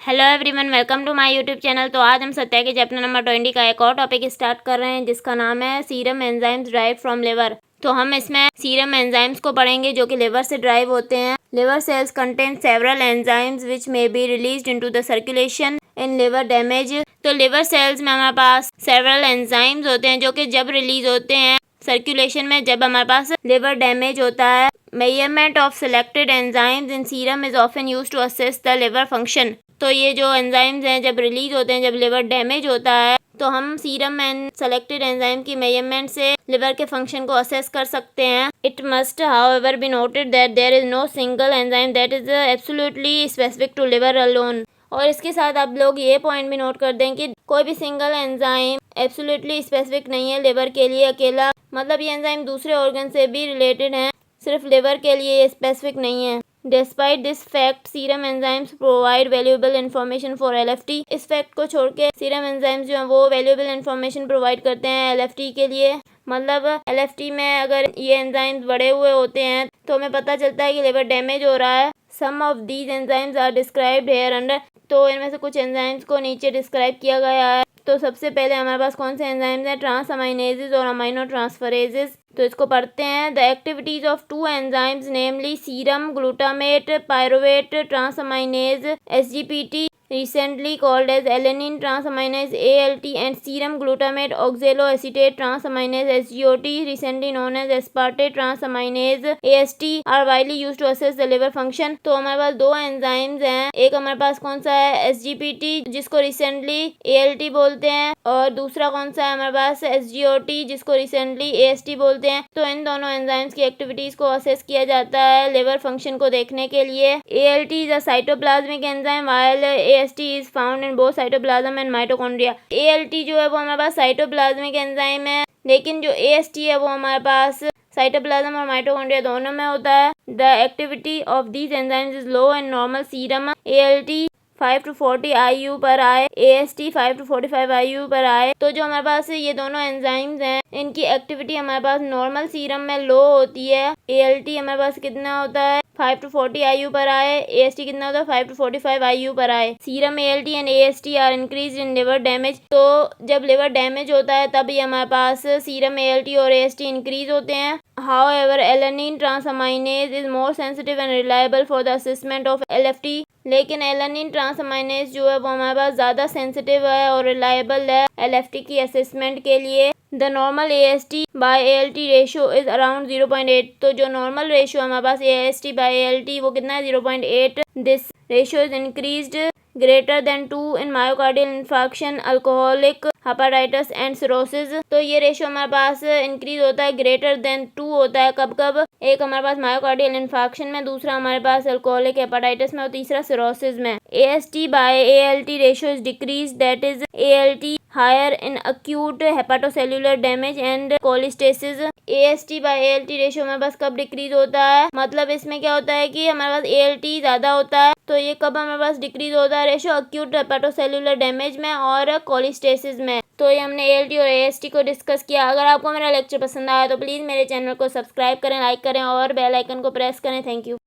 Hello everyone, welcome to my YouTube channel. तो आज हम सत्या के चैप्टर नंबर 20 का एक और टॉपिक स्टार्ट कर रहे हैं जिसका नाम है serum enzymes drive from liver. तो हम इसमें सीरम एंजाइम्स को पढ़ेंगे जो कि लिवर से ड्राइव होते हैं। Liver cells contain several enzymes which may be released into the circulation in liver damage. तो लिवर सेल्स में हमारे पास सेवरल एंजाइम्स होते हैं जो कि जब रिलीज होते हैं सर्कुलेशन में, जब हमारे पास लिवर डैमेज होता है। Measurement of selected enzymes in serum is often used to assess the liver function. तो ये जो एंजाइम्स हैं जब रिलीज होते हैं, जब लिवर डैमेज होता है, तो हम सीरम एंड सेलेक्टेड एंजाइम की मेजरमेंट से लिवर के फंक्शन को असेस कर सकते हैं। It must however be noted that there is no single enzyme that is absolutely specific to liver alone. और इसके साथ आप लोग ये पॉइंट भी नोट कर दें कि कोई भी सिंगल एंजाइम एब्सोल्युटली स्पेसिफिक नहीं है लिवर के लिए अकेला, मतलब ये एंजाइम दूसरे ऑर्गन से भी रिलेटेड हैं, सिर्फ लिवर के लिए ये स्पेसिफिक नहीं है। Despite this fact, serum enzymes provide valuable information for LFT। इस फैक्ट को छोड़ के सीरम एंजाइम्स जो हैं वो वैल्यूएबल इन्फॉर्मेशन प्रोवाइड करते हैं LFT के लिए। मतलब LFT में अगर ये एंजाइम्स बढ़े हुए होते हैं तो हमें पता चलता है कि लिवर डैमेज हो रहा है। Some of these enzymes are described here under. तो इनमें से कुछ एंजाइम्स को नीचे डिस्क्राइब किया गया है। तो सबसे पहले हमारे पास कौन से एंजाइम्स हैं? ट्रांस अमाइनेजेस और अमाइनो ट्रांसफरेजेस। तो इसको पढ़ते हैं। The activities of two enzymes namely serum glutamate pyruvate transaminase SGPT recently called as alanine transaminase ALT and serum glutamate oxaloacetate transaminase SGOT recently known as aspartate transaminase AST are widely used to assess the liver function। तो हमारे पास दो enzymes हैं, एक हमारे पास कौन सा है SGPT जिसको रिसेंटली ALT बोलते हैं, और दूसरा कौन सा है हमारे पास SGOT जिसको रिसेंटली AST बोलते हैं। तो इन दोनों एंजाइम्स की एक्टिविटीज को असेस किया जाता है लिवर फंक्शन को देखने के लिए। ALT is a cytoplasmic enzyme while AST is found in both cytoplasm and mitochondria। ALT जो है वो हमारे पास साइटोप्लाज्मिक एंजाइम है, लेकिन जो AST है वो हमारे पास साइटोप्लाज्म और माइटोकॉन्ड्रिया दोनों में होता है। The activity of these enzymes is low in normal serum. ALT 5 to 40 IU पर आए, AST 5 to 45 IU पर आए। तो जो हमारे पास ये दोनों एंजाइम्स हैं इनकी एक्टिविटी हमारे पास नॉर्मल सीरम में लो होती है। ALT हमारे पास कितना होता है 5 to 40 IU पर आए, AST कितना होता है 5 to 45 IU पर आए। Serum ALT and AST are increase in liver damage. तो जब लिवर डैमेज होता है तब ये हमारे पास सीरम ALT और AST इंक्रीज होते हैं। However, alanine transaminase is more sensitive and reliable for the assessment of LFT। लेकिन एलानिन ट्रांसअमाइनेज जो है वो हमारे पास ज़्यादा सेंसिटिव है और रिलायबल है LFT की असेसमेंट के लिए। The normal AST by ALT ratio is around 0.8। तो जो नॉर्मल रेशियो हमारे पास AST बाय ALT वो कितना है 0.8। This ratio is increased greater than 2 in myocardial infarction alcoholic hepatitis and cirrhosis. तो ये रेशियो हमारे पास इंक्रीज होता है, ग्रेटर देन 2 होता है कब कब? एक हमारे पास मायोकार्डियल इन्फार्क्शन में, दूसरा हमारे पास अल्कोहलिक हेपेटाइटिस में और तीसरा सिरोसिस में। AST by ALT ratio is decrease, that is ALT higher in acute हेपाटोसेल्युलर damage and कोलिस्टेसिस। AST by ALT ratio हमारे पास कब डिक्रीज होता है? मतलब इसमें क्या होता है कि हमारे पास ALT ज़्यादा होता है, तो ये कब हमारे पास डिक्रीज होता है रेशियो? अक्यूट हेपाटोसेल्युलर डैमेज में और कोलिस्टेसिस में। तो ये हमने ALT और AST को डिस्कस किया। अगर आपको मेरा लेक्चर पसंद आया तो प्लीज़ मेरे चैनल को सब्सक्राइब करें, लाइक करें और बेल आइकन को प्रेस करें। Thank you.